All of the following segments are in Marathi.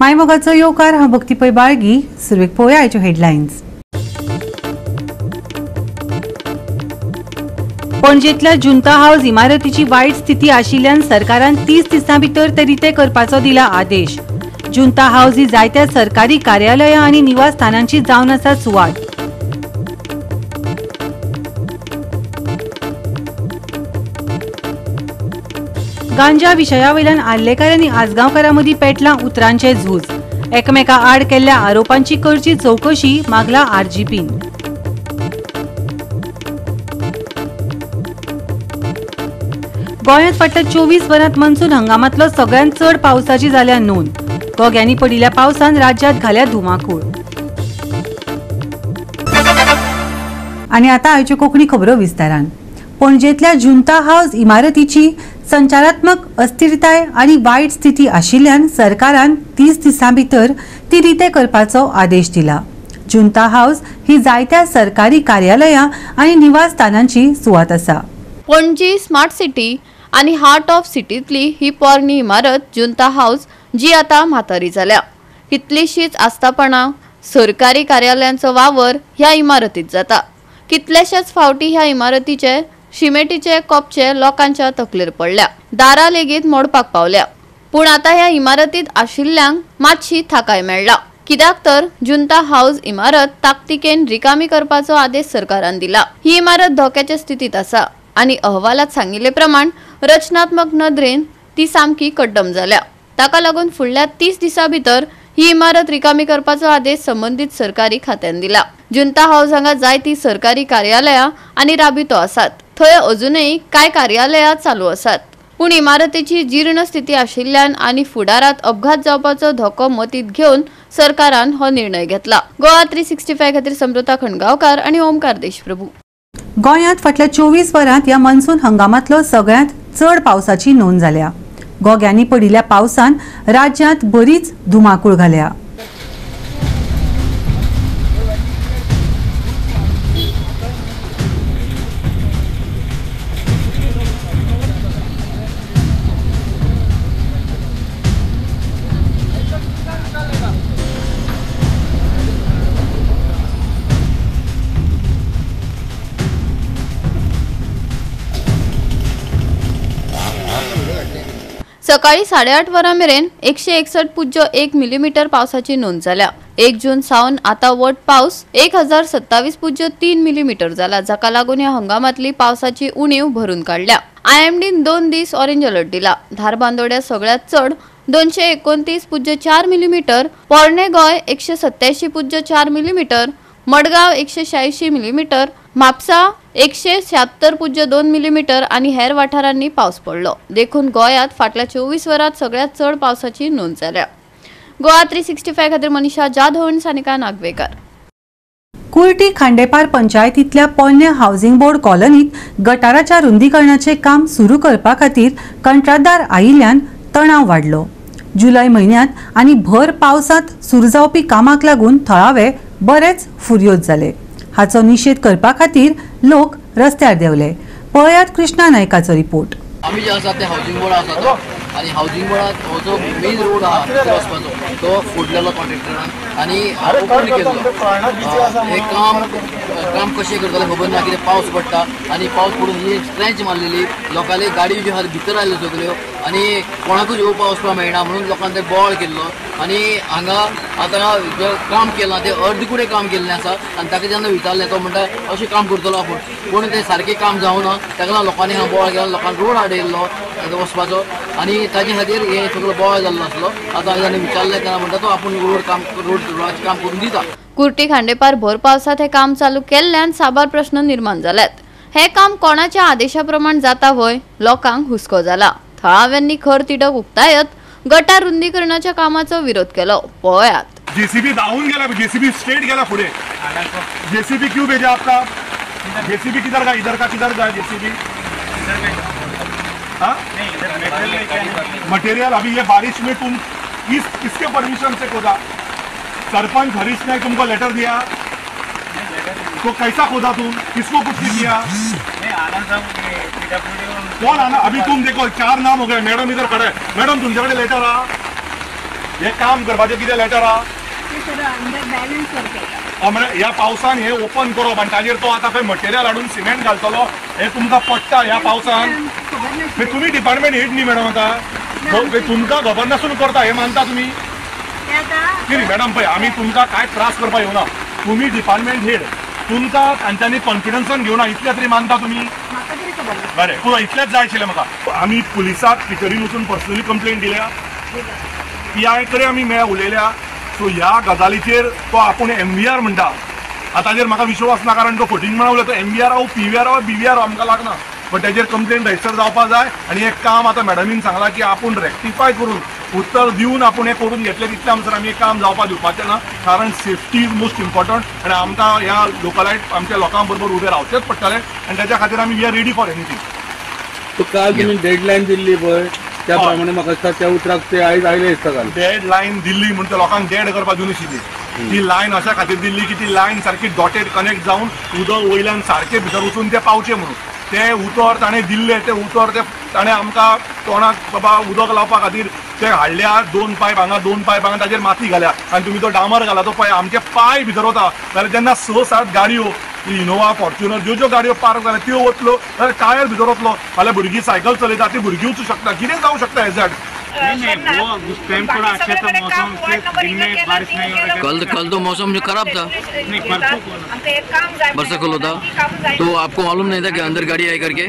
मायमोगाचो येवकार हांव भक्तीपै बाळगी. सुरवेक पळोवया आयच्यो हेडलायन्स. पणजेंतल्या जुंता हाऊस इमारतीची वायट स्थिती आशिल्ल्यान सरकारान 30 दिसां भितर ते रिते करपाचो दिला आदेश. जुंता हाऊस ही जायत्या सरकारी कार्यालयां आनी निवासस्थानांची जावन आसा सुवात. गांजा विशयावयल्यान आर्लेकार आनी आसगांवकारां मदीं पेटलां उतरांचें झूज. एकामेका आड केल्ल्या आरोपांची करची चवकशी मागला आरजीपीन. गोंयांत फाटल्या 24 वरांत मॉन्सून हंगामांतलो सगळ्यांत चड पावसाची जाल्या नोंद. गोग्यांनी पडिल्ल्या पावसान राज्यांत घाल्या धुमाकूळ. आनी आतां आयच्यो कोंकणी खबरो विस्तारान. पणजेंतल्या जुंता हाऊस इमारतीची संचारात्मक अस्थिरताय आनी वायट स्थिती आशिल्ल्यान सरकारान 30 दिसां भितर ती रिते करपाचो आदेश दिला. जुंता हाऊस ही जायत्या सरकारी कार्यालयां आनी निवासस्थानांची सुवात आसा. पणजी स्मार्ट सिटी आनी हार्ट ऑफ सिटींतली ही पोरणी इमारत जुंता हाऊस जी आता म्हातारी जाल्या. कितलीशीच आस्थापनां सरकारी कार्यालयांचो वावर ह्या इमारतीत जाता. कितलेशेच फावटी ह्या इमारतीचे शिमेटीचे कोपचे लोकांच्या तकलेर पडल्या. दारां लेगीत मोडपाक पावल्या. पूण आता ह्या इमारतीत आशिल्ल्यांक मातशी थाकाय मेळ्ळा. कित्याक तर जुंता हाऊस इमारत ताकतिकेन रिकामी करपाचो आदेश सरकारान दिला. ही इमारत धोक्याच्या स्थितीत आसा आनी अहवालात सांगिल्ले प्रमाण रचनात्मक नदरेन ती सामकी कड्डम जाल्या. ताका लागून फुडल्या 30 दिसां भितर ही इमारत रिकामी करपाचो आदेश संबंधित सरकारी खात्यान दिला. जुंता हाऊस हांगा जायती सरकारी कार्यालयां आनी राबितो आसात. थंय अजूनय कांय कार्यालयां चालू आसात. पूण इमारतीची जीर्ण स्थिती आशिल्ल्यान आनी फुडारात अपघात जावपाचो धोको मतींत घेवन सरकारान हो निर्णय घेतला. गोवा 365 खातीर समृता खणगांवकार आनी ओमकार देशप्रभू. गोंयांत फाटल्या 24 वरांत ह्या मॉन्सून हंगामांतलो सगळ्यांत चड पावसाची नोंद जाल्या. गोग्यांनी पडिल्ल्या पावसान राज्यांत बरीच धुमाकूळ घाल्या. सकाळी 8:30 वरां मेरेन 161.1 मिलीमीटर पावसाची नोंद जाल्या. 1 जून सावन आता वट पावस 1027.3 मिलीमीटर जाला, जाका लागून ह्या हंगामातली पावसाची उणीव भरून काढल्या. IMDन 2 दीस ऑरेंज अलर्ट दिला. धारबांदोड्या सगळ्यात चड 229.4 मिलीमीटर, पोरणे गोय 187.4 millimetre, Madgaon 186 millimetre, Mapusa 176.2 millimetre आनी हेर वाठारांनी पावस पडलो. देखून गोंयांत फाटल्या 24 वरांत सगळ्यात चड पावसाची नोंद जाल्या. गोवा 365 खातीर मनीषा जाधव आनी सानिका नागवेकर. कुर्टी खांडेपार पंचायतींतल्या पोन्ने हाऊसिंग बोर्ड कॉलनीत गटाराच्या रुंदीकरणाचे काम सुरू करपा खातीर कंत्राटदार आयिल्ल्यान तणाव वाडलो. जुलय म्हयन्यांत आनी भर पावसांत सुरू जावपी कामाक लागून थळावे बरेच फुर्योज जाले. हाचो निशेध करपा खातीर लोक रस्त्यार देवले. पळयात कृष्णा नायकाचो रिपोर्ट. आम्ही जे आसा ते हाऊसिंग बोर्ड आसा तो आनी हाऊसिंग बोर्डात हो जो मेन रोड आहा वचपाचो तो फोडलेलो कॉन्ट्रॅक्टरान आनी ओपन केल्लो. हे काम कशें करतले खबर ना. कितें पावस पडटा आनी पावस पडून ही स्ट्रेंच मारलेली. लोकांनी गाडी ज्यो आहा भितर आयल्यो सगल्यो आनी कोणाकूच येवपा वचपाक मेळना म्हणून लोकांनी ते बोळ केल्लो. आनी हांगा आतां जें काम केलां तें अर्दकुटें काम केल्लें आसा आनी ताका जेन्ना विचारलें तो म्हणटा अशें काम करतलो आपूण, पूण तें सारकें काम जावना. ताका लागून लोकांनी हांगा बोळ केलो. लोकांनी रोड आडयल्लो वचपाचो आनी ताचे खातीर हे सगळो बोळ जाल्लो आसलो. आतां जेन्ना विचारलें तेन्ना म्हणटा तो आपूण रोडाचें काम करून दिता. कुर्टी खांडेपार भर पावसात हे काम चालू केल्ल्यान साबार प्रश्न निर्माण जाल्यात. हे काम कोणाच्या आदेशा प्रमाण जाता वय लोकांक हुस्को जाला. थळाव्यांनी खर तिडक उक्तायत गटार रुंदीकरणाच्या कामाचो विरोध केलो. पळयात. जेसीबी डाउन गेला, जेसीबी स्ट्रेट गेला पुढे. जेसीबी क्यों भेजा आपका? जेसीबी किधर का? इधर का किधर का जेसीबी? मटेरियल अभी ये बारिश में तुम किसके परमिशन से खोदा? सरपंच हरीश ने तुमको लेटर दिया तो कैसा खोदा तुम? किसको कुछ नहीं किया? कौन आना? अभी तुम देखो 4 नाम हो गए. मैडम इधर खड़े. मैडम तुमच्याकडे लेटर आ हे काम करपाचें कितें लेटर आहा ह्या पावसान हे ओपन करप आनी ताजेर तो आतां खंय मटेरियल हाडून सिमेंट घालतलो हे तुमकां पडटा ह्या पावसान तुमी डिपार्टमेंट हेड न्ही मॅडम आतां तुमकां खबर नासून करता हे मानता तुमी कितें मॅडम पळय आमी तुमकां कांय त्रास करपाक येवना तुमी डिपार्टमेंट हेड तुमकां तांच्यांनी कॉन्फिडन्सान घेवना इतलें तरी मानता तुमी बरें पूण इतलेंच जाय आशिल्लें म्हाका आमी पुलिसाक टिचरीन वचून पर्सनली कंप्लेंट दिल्या PI कडेन आमी उलयल्या सो ह्या गजालीचेर तो आपूण MVR म्हणटा आतां ताजेर म्हाका विश्वास ना कारण तो फटींग म्हणा उलयता MVR PVR BVR आमकां लागना बट ताजेर कंप्लेंट रजिस्टर जावपाक जाय आनी एक काम आतां मॅडमीन सांगलां की आपूण रेक्टिफाय करून उत्तर दिवन आपूण हें करून घेतलें तितलें आमचेर आमी काम जावपाक दिवपाचें ना कारण सेफ्टी इज मोस्ट इम्पॉर्टंट आनी आमकां ह्या लोकलायट आमच्या लोकां बरोबर उबें रावचेंच पडटलें आनी ताच्या खातीर आमी we are ready for anything तो काल तुम्ही डेडलाईन दिल्ली पळय त्या प्रमाणे म्हाका दिसता त्या उतराक ते आयज आयले दिसता काल डेडलायन दिल्ली म्हणून त्या लोकांक डेड करपाक दिवनाशिल्ली ती लायन अशा खातीर दिल्ली की ती लायन सारकी डॉटेड कनेक्ट जावन उदक वयल्यान सारकें भितर वचून ते पावचे म्हणून ते उतर ताणें दिल्ले ते उतर ते ताणें आमकां तोंडाक बाबा उदक लावपा खातीर ते हाडल्या 2 पायप हांगा 2 पायप हांगा ताजेर माती घाल्या आनी तुमी तो डांबर घाला तो पळय आमचे पाय भितर वता जाल्यार जेन्ना 6-7 गाडयो इनोवा फॉर्च्युनर ज्यो गाडयो पार्क जाल्या त्यो वतलो जाल्यार टायर भितर वतलो फाल्यां भुरगीं सायकल चलयता ती भुरगीं वचूं शकता कितें जावं शकता एग्जैक्ट कल तो मौसम जो खराब था बरसा कल होता तो आपको मालूम नहीं था कि अंदर गाड़ी आई करके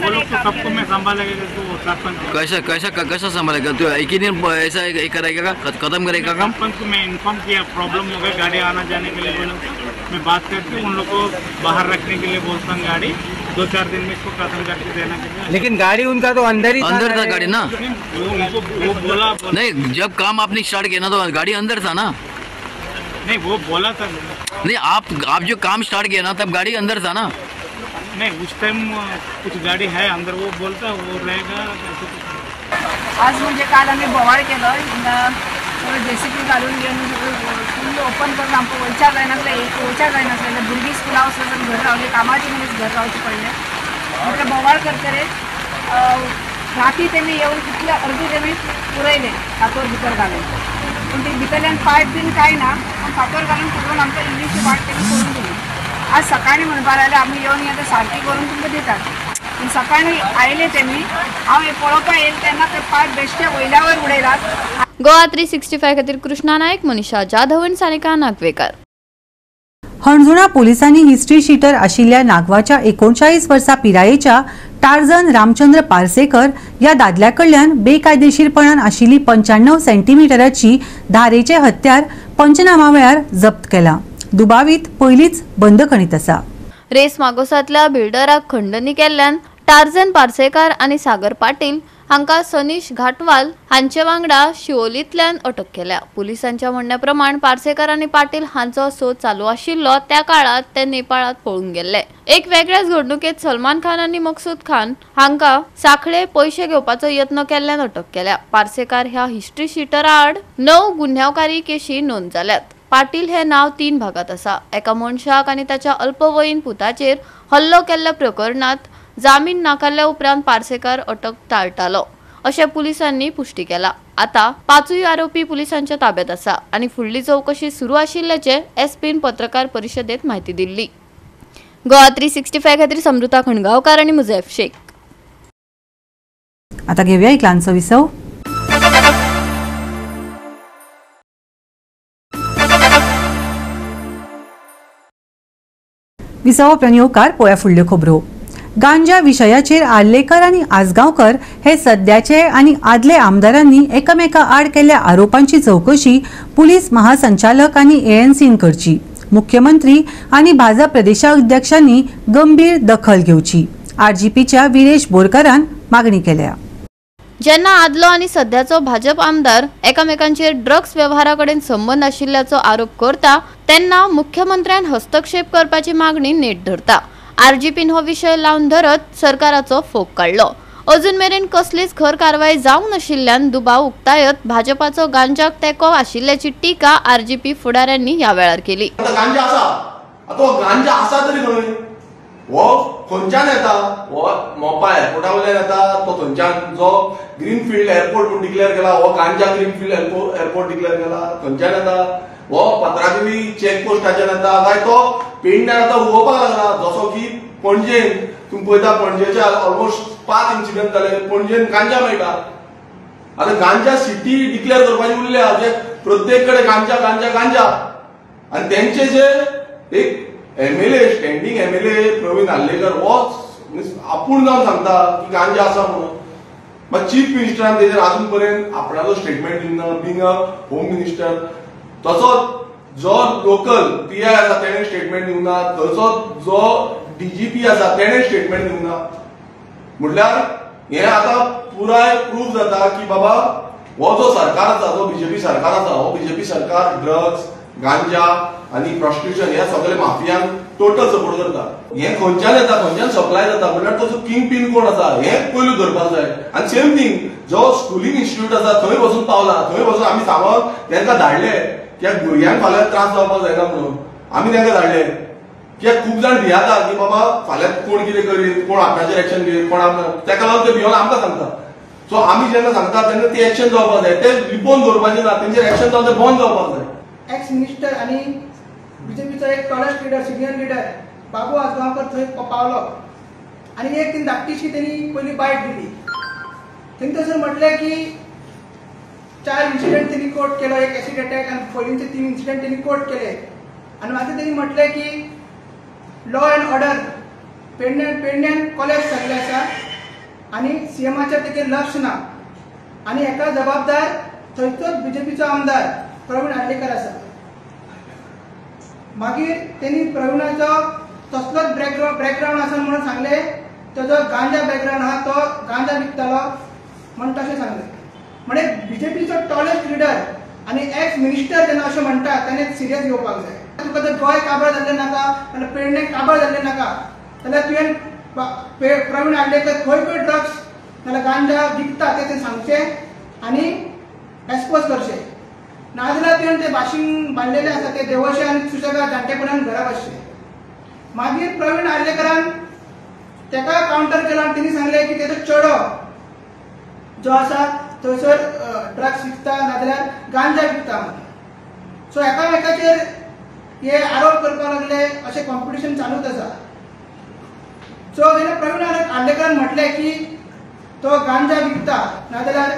वो लोग तो सबको मैं संभालेगा कैसा संभालेगा तो एक ही दिन ऐसा करेगा खत्म करेगा काम को मैं इन्फॉर्म किया प्रॉब्लम हो गई गाड़ी आना जाने के लिए मैं बात करके उन लोग को बाहर रखने के लिए बोलता हूँ गाड़ी 2-4 दिन में इसको खत्म करके देना के लिए लेकिन गाड़ी उनका तो अंदर था गाड़ी ना वो बोला नहीं जब काम आपने स्टार्ट किया ना तो गाड़ी अंदर था ना नहीं वो बोला था नहीं आप जो काम स्टार्ट किया ना तब गाड़ी अंदर था ना नहीं उस टाइम कुछ गाड़ी है अंदर वो बोलता वो रहेगा आज म्हणजे काल आम्ही बोवाळ केलं JCB घालून घेऊन स्कूल ओपन करून आमकां वयच्या जाय नासलें भुरगीं स्कुला वचून घर रावली कामाची मनीस घर रावचे पडले म्हणजे बोवाळ करतरे राती तेमी येवन कितले अर्दी तेमी पुरयले फातर भितर घालून पूण ती भितरल्यान पायप बीन कांय ना पूण फातर घालून पुरोवन आमकां इल्लीशी वाट तेमी करून दिली आज सकाळी म्हणपाक लागले आमी येवन येता सारकी करून तुमकां दितात पूण सकाळी आयले तेमी हांव हे पळोवपाक येयले तेन्ना ते पायप बेश्टे वयल्यावर उडयलात गोवा 365 खातीर कृष्णा नायक मनीषा जाधव आनी सानिका नागवेकर हणजुणा पोलिसांनी हिस्ट्री शीटर आशिल्ल्या नागवाच्या 39 वर्सां पिरायेच्या टार्झन रामचंद्र पार्सेकर या दादल्याकडल्यान बेकायदेशीरपणान आशिल्ली 95 सेंटीमीटराची धारेचे हत्यार पंचनामा वेळार जप्त केला दुबावीत पयलीच बंद खणीत आसा रेस मागोसातल्या बिल्डराक खंडणी केल्ल्यान टार्झन पार्सेकर आनी सागर पाटील हांका सनीश घाटवाल हांचे वांगडा शिवोलींतल्यान अटक केल्या पुलिसांच्या म्हणण्या प्रमाण पार्सेकर आनी पाटील हांचो सोद चालू आशिल्लो त्या काळात ते नेपाळात पळून गेल्ले एक वेगळ्याच घडणुकेत सलमान खान आनी मकसूद खान हांका साखळे पयशे घेवपाचो यत्न केल्ल्यान अटक केल्या पार्सेकर ह्या हिस्ट्री शीटरा आड 9 गुन्यांवकारी केशी नोंद जाल्यात पाटील हे नाव 3 भागात आसा एका मनशाक आनी ताच्या अल्पवयीन पुताचेर हल्लो केल्ल्या प्रकरणात जामीन नाकारल्या उपरांत पार्सेकर अटक टाळटालो अशें पुलिसांनी पुष्टी केला आता 5 आरोपी पुलिसांच्या ताब्यात आसा आनी फुडली चौकशी सुरू आशिल्ल्याचे एसपीन पत्रकार परिशदेत माहिती दिल्ली गोवा 365 खातीर समृता खणगांवकार आनी मुझैफ शेख आता घेऊया एक ल्हानसो विसव विसव येवकार पळया फुडल्यो खबरो गांजा विशयाचेर आर्लेकर आनी आसगांवकर हे सध्याचे आनी आदले आमदारांनी एकामेका आड केल्ल्या आरोपांची चौकशी पुलीस महासंचालक आनी ANCन करची मुख्यमंत्री आनी भाजप प्रदेशाध्यक्षांनी गंभीर दखल घेवची RGPच्या विरेश बोरकारान मागणी केल्या जेन्ना आदलो आनी सध्याचो भाजप आमदार एकामेकांचेर ड्रग्स व्यवहाराकडेन संबंध आशिल्ल्याचो आरोप करता तेन्ना मुख्यमंत्र्यान हस्तक्षेप करपाची मागणी नेट धरता RGPन हो विशय लावन धरत सरकाराचो फोग काढलो अजून मेरेन कसलीच खर कारवाई जावंक नाशिल्ल्यान दुबाव उक्तायत भाजपाचो गांजाक तेको आशिल्ल्याची टिका RGP फुडाऱ्यांनी ह्या वेळार केली गांजा आसा तो गांजा आसा तरी खंय हो खंयच्यान येता हो मोपा एअरपोर्टा वयल्यान येता तो थंयच्यान जो ग्रीनफिल्ड एअरपोर्ट म्हणून डिक्लेअर केला हो गांजा ग्रीनफिल्ड एअरपोर्ट डिक्लेअर केला खंयच्यान येता हो पत्रादेवी चेक पोस्टाच्यान येता काय तो पेडण्यान आतां उगोवपाक लागला जसो की पणजेन तुम्ही पळयता पणजेच्या ऑलमोस्ट 5 इन्सिडंट जाले पणजेन गांजा मेळटा आता गांजा सिटी डिक्लेअर करपाची उरल्या जे प्रत्येक कडेन गांजा गांजा गांजा आणि त्यांचे जे एक MLA standing MLA Pravin Arlekar हो आपूण जावन सांगता की गांजा आसा म्हणून मात चीफ मिनिस्टरान तेजेर अजून पर्यंत आपणाचो स्टेटमेंट दिना बींग अ होम मिनिस्टर तसोच जो लोकल पीआय आसा तेणे स्टेटमेंट दिवना थंयचो जो डीजीपी आसा तेणे स्टेटमेंट दिवना म्हटल्यार हे आता पुराय प्रूफ जाता की बाबा हो जो सरकार आसा जो बीजेपी सरकार आसा हो बीजेपी सरकार ड्रग्स गांजा आणि प्रॉस्टिट्यूशन ह्या सगळे माफियांक टोटल सपोर्ट करता हे खंयच्यान येता खंयच्यान सप्लाय जाता म्हटल्यार ताचो किंग पिन कोण आसा हे पयलू धरपाक जाय आणि सेम थिंग जो स्कुलिंग इन्स्टिट्यूट आसा थंय वचून पावला थंय वचून आमी सांगोन तांकां धाडले कित्याक भुरग्यांक फाल्यां त्रास जावपाक जायना म्हणून आमी तांकां धाडले कित्याक खूब जाण भियाता की बाबा फाल्यां कोण कितें करीत कोण आपणाचेर एक्शन घेत कोण ताका लागून ते भियोन आमकां सांगता सो आमी जेन्ना सांगता तेन्ना ती एक्शन जावपाक जाय ते लिपोवन दवरपाचें ना तेंचेर एक्शन जावन ते बंद जावपाक जाय एक्स मिनिस्टर आणि बीजेपीचो एक टॉलेस्ट लिडर सिनियर लिडर बाबू आजगांवकर थंय पावलो आणि एक ती धाकटीशी त्यांनी पहिली बायट दिली त्यांनी थंयसर म्हटलें की 4 इन्सिडेंट त्यांनी कोट केलो एक एसिड अटॅक आणि पयलींचे 3 इन्सिडेंट त्यांनी कोट केले आणि मागीर त्यांनी म्हटलें की लॉ अँड ऑर्डर पेडण्यान कॉलेज जाल्ले आसा आणि सीएमाचेर तेजेर लक्ष ना आणि एका जबाबदार थंयचोच बीजेपीचो आमदार प्रवीण आल्लेकर आसा मागीर त्यांनी प्रवीणाचो तसलोच बॅकग्राऊंड आसा म्हणून सांगले तो जो गांजा बॅकग्राऊंड आहा तो गांजा विकतालो म्हणून तशें सांगले म्हणजे बीजेपीचो टॉलेस्ट लिडर आणि एक्स मिनिस्टर जेन्ना अशें म्हणटा तेणे सिरियस घेवपाक जाय तुका जर गोंय काबार जाल्लें नाका आनी पेडणे काबार जाल्लें नाका जाल्यार तुवें प्रवीण आल्लेकर खंय खंय ड्रग्स नाल्यार गांजा विकता तें सांगचें आनी एक्सपोज करचें नाजाल्यार तुवें ते भाशीन बांदलेले आसा ते देवशे आनी सुशेगाद जाणटेपणान घरा बसचे मागीर प्रवीण आल्लेकरान तेका कावंटर केलो आनी तेणी सांगलें की तेजो चेडो जो आसा थंयसर ड्रग्स विकता नाजाल्यार गांजा विकता म्हणून सो एकामेकाचेर हे आरोप करपाक लागले अशें कॉम्पिटिशन चालूच आसा सो जेन्ना प्रवीण आल्लेकरान म्हटलें की तो गांजा विकता नाजाल्यार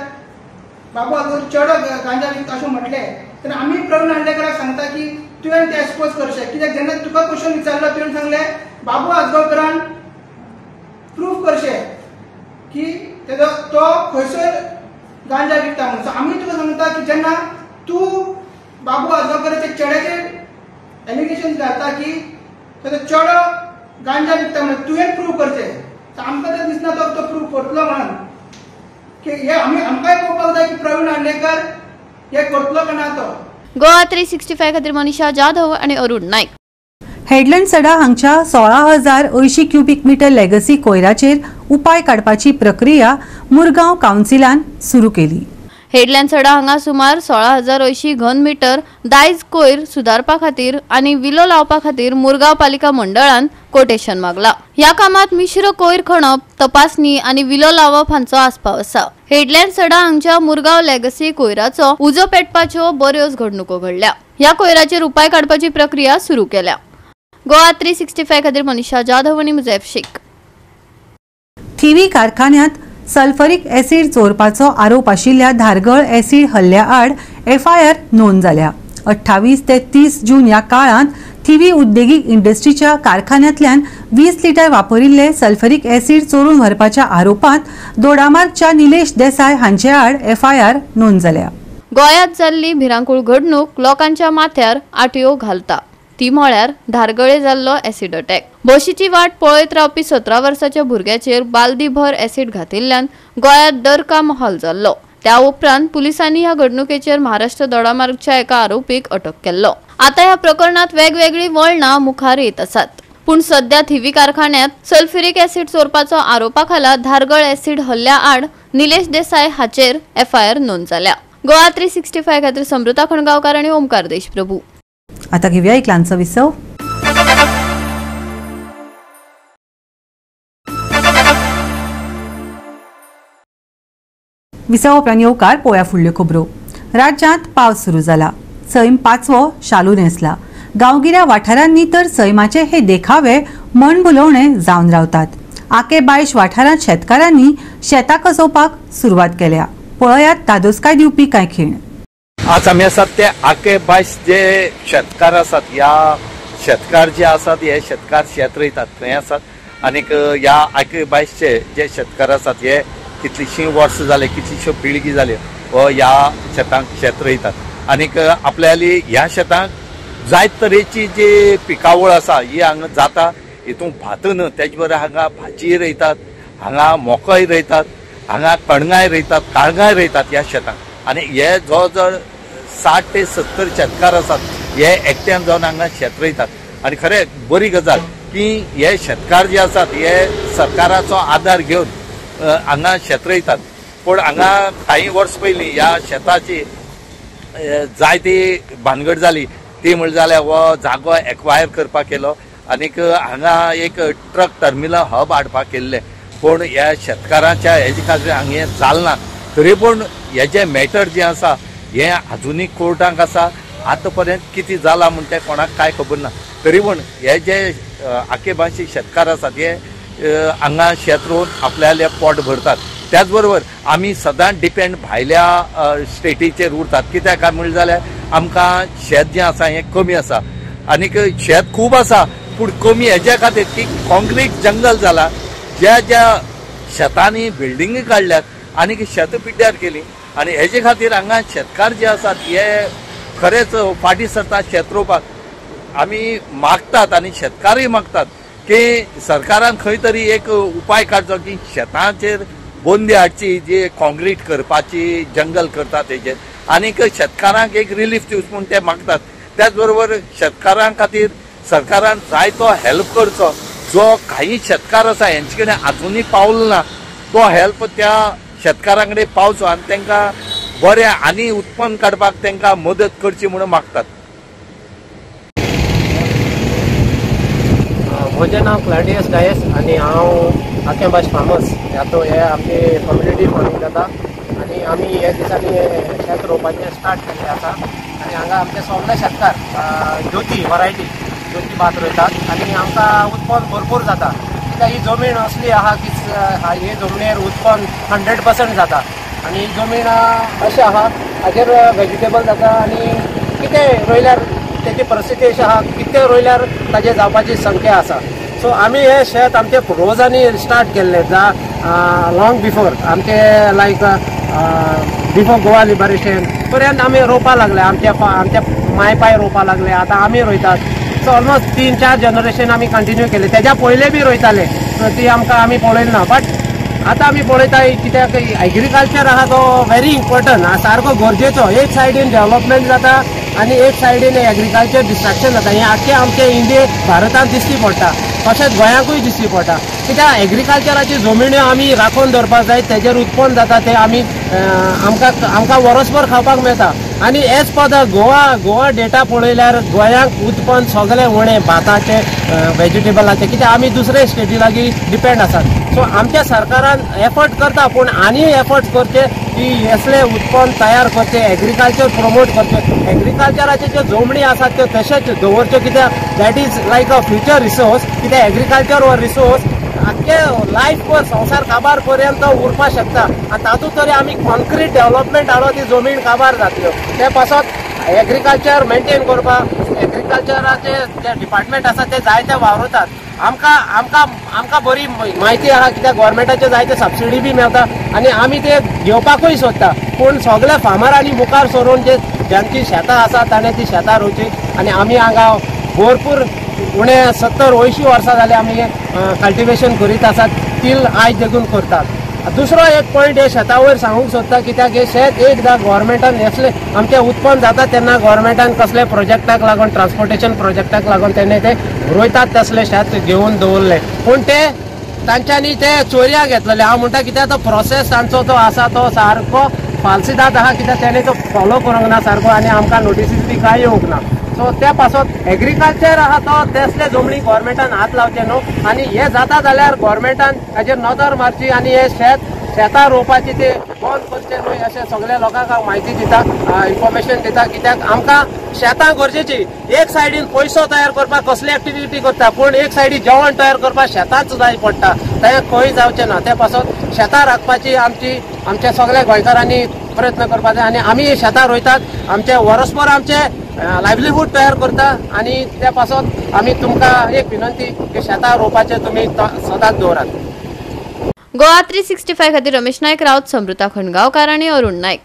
बाबू आजगांवकर चेडो गांजा विकता अशें म्हटलें तेन्ना आमी प्रवीण आल्लेकराक सांगता की तुवें ते एक्सपोज करचें कित्याक जेन्ना तुका क्वेश्चन विचारलो तुवें सांगलें बाबू आजगांवकरान प्रूफ करचें की तेजो तो खंयसर गांजा विकता म्हणून सो आमी तुका सांगता की जेन्ना तूं बाबू आजगांवकराच्या चेड्याचेर एलिगेशन घालता की तेजो चेडो गांजा विकता म्हणून तुवें प्रूफ करचें सो आमकां तर दिसना तो प्रूफ करतलो म्हणून की हे आमकांय पळोवपाक जाय की प्रवीण आल्लेकर हे करतलो काय ना तो गोवा 365 खातीर मनीषा जाधव आणि अरुण नाईक. हेडलँड सडा हांगच्या 16,080 क्युबिक मीटर लेगसी कोयराचेर उपाय काडपाची प्रक्रिया मुरगांव कावन्सिलान सुरू केली. हेडलँड सडा हांगा सुमार 16,080 घन मीटर दायज कोयर सुदारपा खातीर आनी विलो लावपा खातीर मुरगांव पालिका मंडळान कोटेशन मागला. ह्या कामात मिश्र कोयर खणप, तपासणी आनी विलो लावप हांचो आस्पाव आसा. हेडलँड सडा हांगच्या मुरगांव लेगसी कोयराचो उजो पेटपाच्यो बऱ्योच घडणुको घडल्या. ह्या कोयराचेर उपाय काडपाची प्रक्रिया सुरू केल्या. गोवा 365 खातीर मनीषा जाधव आनी मुझैफ शेख. थिवी कारखान्यात सल्फरिक एसिड चोरपाचो आरोप आशिल्ल्या धारगळ एसिड हल्ल्या आड एफआयआर नोंद जाल्या. 28 ते 30 जून ह्या काळात थिवी उद्देगीक इंडस्ट्रीच्या कारखान्यांतल्यान 20 लिटर वापरिल्ले सल्फरिक एसिड चोरून व्हरपाच्या आरोपांत दोडामार्गच्या निलेश देसाय हांचे आड एफआयआर नोंद जाल्या. गोंयांत जाल्ली भिरांकूळ घडणूक लोकांच्या माथ्यार आटयो घालता. ती म्हळ्यार धारगळे जाल्लो एसिड अटॅक. बशीची वाट पळयत रावपी 17 वर्साच्या भुरग्याचेर बालदीभर एसिड घातिल्ल्यान गोंयांत डरका माहोल जाल्लो. त्या उपरांत पुलिसांनी ह्या घडणुकेचेर महाराष्ट्र दोडामार्गच्या एका आरोपीक अटक केल्लो. आता ह्या प्रकरणात वेगवेगळी वळणां मुखार येत आसात. पूण सध्या थिवी कारखान्यात सल्फ्युरिक एसिड चोरपाचो आरोपा खाला धारगळ एसिड हल्ल्या आड निलेश देसाय हाचेर एफआयआर नोंद जाल्या. गोवा 365 खातीर समृता खणगांवकार आनी ओमकार देशप्रभू. आता घेऊया एक ल्हानसो विसव. विसाव उपरांत येवकार पोळ्या फुडल्यो खबरो। राज्यांत पावस सुरू जाला। सैम 5वो शालू नेसला। गांवगिऱ्या वाठारांनी तर सैमाचे हे देखावे मनभुलोवणे जावन रावतात। आके बायश वाठारांत शेतकारांनी शेतां कसोवपाक सुरवात केल्या। पळयात दादोसकाय दिवपी कांय खीण। आज आमी आसात ते आके बायश जे शेतकार आसात, ह्या शेतकार जे आसात हे शेतकार शेत रोयतात थंय आसात। आनीक ह्या आके बायशचे जे शेतकार आसात हे कितलीशीं वर्सां जाले, कितलीश्यो पिळगी जाल्यो व ह्या शेतांक शेत रोयतात। आनीक आपल्याली ह्या शेतांक जायत तरेची जी पिकावळ आसा ही हांगा जाता। हितून भात न्हय, तेजे बरोबर हांगा भाजी रोयतात, हांगा मोकळी रोयतात, हांगा कणगांय रोयतात, काळगांय रोयतात ह्या शेतांक। आनी हे जवळ जवळ 60 ते 70 शेतकार आसात हे एकट्यान जावन हांगा शेत रोयतात। आनी खरें बरी गजाल की हे शेतकार जे आसात हे सरकाराचो आदार घेवन हांगा शेत रोयतात। पूण हांगा काही वर्स पयलीं ह्या शेताची जायती भानगड जाली। ती म्हणली जाल्यार हो जागो एक्वायर करपाक केलो आनीक हांगा एक ट्रक टर्मिनल हब हाडपाक केल्ले। पूण ह्या शेतकाराच्या हेजे खातीर हांगा हें जालना। तरी पूण हेजें मॅटर जें आसा हें आजुनी कोर्टांत आसा। आतां पर्यंत कितें जालां म्हण तें कोणाक कांय खबर ना। तरी पूण हे जे आके बायशे शेतकार आसात हे हांगा शेत रोवन आपल्याले पोट भरतात। त्याच बरोबर आमी सदांच डिपेंड भायल्या स्टेटीचेर उरतात। कित्याक काय म्हणलें जाल्यार आमकां शेत जें आसा हें कमी आसा आनीक शेत खूब आसा पूण कमी हेज्या खातीर की कॉन्क्रीट जंगल जाला। ज्या ज्या शेतांनी बिल्डिंगी काडल्यात आनीक शेत पिड्ड्यार केली आनी हेजे खातीर हांगा शेतकार जे आसात हे खरेंच फाटीं सरतात शेत रोवपाक। आमी मागतात आनी शेतकारूय मागतात की सरकारान खंय तरी एक उपाय काडचो की शेतांचेर बंदी हाडची, जी कॉन्क्रीट करपाची जंगल करतात तेजेर आनीक शेतकारांक एक रिलीफ दिवचो म्हूण ते मागतात। त्याच बरोबर शेतकारां खातीर सरकारान जायतो हेल्प करचो। जो काही शेतकार आसा हेंचे कडेन आजुनी पावलो ना तो हेल्प त्या शेतकारां कडेन पावचो आनी तांकां बरें आनी उत्पन्न काडपाक तांकां मदत करची म्हणून मागतात। म्हजें नांव क्लॅडियस डायस आनी हांव आके बायश फार्मर्स हातूंत हे आमची कम्युनिटी फार्मींग जाता आनी आमी हे दिसांनी शेत रोवपाचें स्टार्ट केल्लें आसा। आनी हांगा आमचे सगळे शेतकार ज्योती वरायटी ज्योती भात रोयतात आनी आमकां उत्पन्न भरपूर जाता। कित्याक ही जमीन असली आहा की हे जमनीर उत्पन्न 100% जाता आनी ही जमीन अशी आहा हाजेर वेजिटेबल जाता आनी कितें रोयल्यार तेची परिस्थिती अशी आहा कितें रोयल्यार ताजें जावपाची संख्या आसा। सो आमी हे शेत आमचे रोजांनी स्टार्ट केल्ले लॉंग बिफोर आमचे लायक बिफोर गोवा लिबरेशन पर्यंत आमी रोवपा लागले। आमचे माय पाय रोवपा लागले, आतां आमी रोयतात। सो ऑलमोस्ट 3-4 जनरेशन आमी कंटिन्यू केले। तेज्या पयले बी रोयताले ती आमकां आमी पळयली ना। बट आतां आमी पळयताय कित्याक एग्रीकल्चर आहा तो व्हेरी इम्पॉर्टंट, सारको गरजेचो। एक सायडीन डेव्हलपमेंट जाता आनी एक सायडीन एग्रीकल्चर डिस्ट्रॅक्शन जाता। हें आख्खें आमच्या इंडियेक भारतांत दिश्टी पडटा, तशेंच गोंयाकूय दिश्टी पडटा। कित्याक एग्रीकल्चराची जमिन्यो आमी राखून दवरपाक जाय, तेजेर उत्पन्न जाता ते आमी आमकां वर्सभर खावपाक मेळटा। आनी as per the Goa data पळयल्यार गोंयांक उत्पन्न सगळें उणें भाताचें वेजिटेबलाचें, कित्याक आमी दुसरे स्टेटी लागीं डिपेंड आसात। सो आमच्या सरकारान एफर्ट करता पूण आनी एफर्ट करचे की असले उत्पन्न तयार करचे, एग्रीकल्चर प्रमोट करचे। एग्रीकल्चराचे ज्यो जमनी आसात त्यो तशेंच दवरच्यो कित्याक that is like a future resource. कित्याक एग्रीकल्चर हो रिसोर्स आख्खे लायफभर संवसार काबार पर्यंत उरपाक शकता आनी तातूंत तरी आमी कॉन्क्रीट डेव्हलपमेंट हाडून ती जमीन काबार जातल्यो। ते पासत एग्रीकल्चर मेंटेन करपाक एग्रीकल्चराचे जे डिपार्टमेंट आसा ते जायते वावरतात। आमकां बरी म्हायती आहा कित्याक गव्हर्मेंटाचे जायते सबसिडी बी मेळटा आनी आमी ते घेवपाकूय सोदता। पूण सगळे फार्मरांनी मुखार सरून ज्यांची शेतां आसा ताणें ती शेतां रोवची आनी आमी हांगा भरपूर उणे 70-80 वर्सां जाली आमी कल्टिवेशन करीत आसात। टील आयज देखून करतात। दुसरो एक पॉयंट हे शेता वयर सांगूंक सोदता कित्याक हे शेत एकदां गव्हर्मेंटान असले आमचें उत्पन्न जाता तेन्ना गव्हर्मेंटान कसले प्रोजेक्टाक लागून ट्रान्सपोर्टेशन प्रोजेक्टाक लागून तेणे ते रोयतात तसले शेत घेवन दवरले। पूण ते तांच्यांनी ते चोरयाक घेतलेले। हांव म्हणटा कित्याक तो प्रोसेस तांचो तो आसा तो सारको फालसिदाद आहा कित्याक तेणे तो फॉलो करूंक ना सारको आनी आमकां नोटिसीस बी कांय येवंक ना। सो त्या पासत एग्रीकल्चर आहा तो तसले जमनी गव्हर्मेंटान हात लावचे न्हू आनी हे जाता जाल्यार गव्हर्मेंटान हाजेर नदर मारची आनी हे शेत शेतां रोवपाची ते बंद करचे न्हय अशें सगळ्या लोकांक हांव म्हायती दिता, इन्फॉर्मेशन दिता. कित्याक आमकां शेतां गरजेची. एक सायडीन पयसो तयार करपाक कसली एक्टिविटी करता, पूण एक सायडीन जेवण तयार करपाक शेतांच जाय पडटा. तें खंय जावचें ना. ते पासून शेतां राखपाची आमच्या सगळ्या गोंयकारांनी प्रयत्न करपाक जाय. आनी आमी शेतां रोयतात, आमचे वरसभर आमचे लायव्हलीहूड तयार करता. आनी त्या पासून आमी तुमकां एक विनंती की शेतां रोवपाचें तुमी सदांच दवरात. गोवा 365 खातीर रमेश नायक, रावत समृता खणगांवकार आनी अरुण नायक.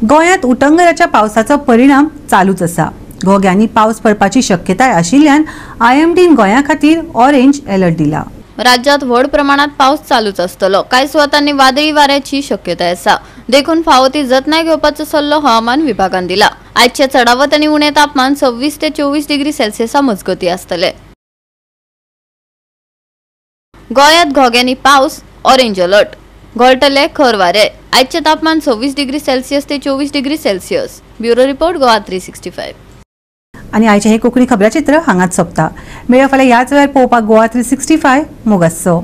गोंयांत उटंगराच्या पावसाचो परिणाम चालूच आसा. घोग्यांनी पावस पडपाची शक्यताय आशिल्ल्यान IMDन गोंया खातीर ऑरेंज अलर्ट दिला. राज्यात व्हड प्रमाणात पावस चालूच आसतलो. कांय सुवातांनी वादळी वाऱ्याची शक्यताय आसा. देखून फावो ती जतनाय घेवपाचो सल्लो हवामान विभागान दिला. आयचे चडावत आनी उणें तापमान 26 ते 24 डिग्री सेल्सियसा मजगती आसतले. गोंयांत घोग्यांनी पावस, ऑरेंज अलर्ट. घोळटले खर वारे. आयचे तापमान 26 डिग्री सेल्सियस ते 24 degree Celsius. Bureau report Goa 365. आणि आयचे हे कोंकणी खबराचित्र हांगाच सोंपता. मेळ्या फाल्यां ह्याच वेळार पळोवपाक गोवा 365 मोगाचो.